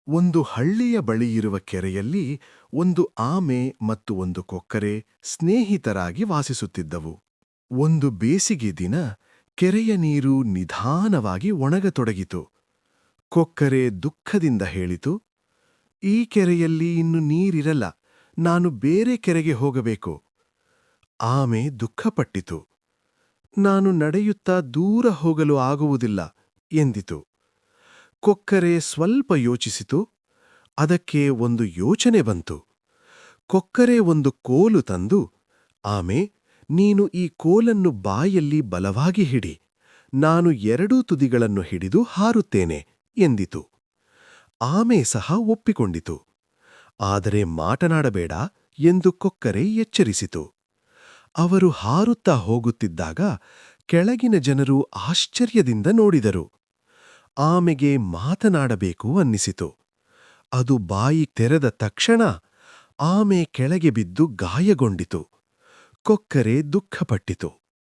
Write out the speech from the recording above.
ಒಂದು ಹಳ್ಳಿಯ ಬಳಿಯಿರುವ ಕೆರೆಯಲ್ಲಿ ಒಂದು ಆಮೆ ಮತ್ತು ಒಂದು ಕೊಕ್ಕರೆ ಸ್ನೇಹಿತರಾಗಿ ವಾಸಿಸುತ್ತಿದ್ದವು. ಒಂದು ಬೇಸಿಗೆ ದಿನ ಕೆರೆಯ ನೀರು ನಿಧಾನವಾಗಿ ಒಣಗತೊಡಗಿತು. ಕೊಕ್ಕರೆ ದುಃಖದಿಂದ ಹೇಳಿತು, ಈ ಕೆರೆಯಲ್ಲಿ ಇನ್ನು ನೀರಿರಲ್ಲ, ನಾನು ಬೇರೆ ಕೆರೆಗೆ ಹೋಗಬೇಕು. ಆಮೆ ದುಃಖಪಟ್ಟಿತು. ನಾನು ನಡೆಯುತ್ತಾ ದೂರ ಹೋಗಲು ಆಗುವುದಿಲ್ಲ ಎಂದಿತು. ಕೊಕ್ಕರೆ ಸ್ವಲ್ಪ ಯೋಚಿಸಿತು. ಅದಕ್ಕೆ ಒಂದು ಯೋಚನೆ ಬಂತು. ಕೊಕ್ಕರೆ ಒಂದು ಕೋಲು ತಂದು, ಆಮೆ, ನೀನು ಈ ಕೋಲನ್ನು ಬಾಯಲ್ಲಿ ಬಲವಾಗಿ ಹಿಡಿ, ನಾನು ಎರಡೂ ತುದಿಗಳನ್ನು ಹಿಡಿದು ಹಾರುತ್ತೇನೆ ಎಂದಿತು. ಆಮೆ ಸಹ ಒಪ್ಪಿಕೊಂಡಿತು. ಆದರೆ ಮಾತನಾಡಬೇಡ ಎಂದು ಕೊಕ್ಕರೆ ಎಚ್ಚರಿಸಿತು. ಅವರು ಹಾರುತ್ತಾ ಹೋಗುತ್ತಿದ್ದಾಗ ಕೆಳಗಿನ ಜನರು ಆಶ್ಚರ್ಯದಿಂದ ನೋಡಿದರು. ಆಮೆಗೆ ಮಾತನಾಡಬೇಕು ಅನ್ನಿಸಿತು. ಅದು ಬಾಯಿ ತೆರೆದ ತಕ್ಷಣ ಆಮೆ ಕೆಳಗೆ ಬಿದ್ದು ಗಾಯಗೊಂಡಿತು. ಕೊಕ್ಕರೆ ದುಃಖಪಟ್ಟಿತು.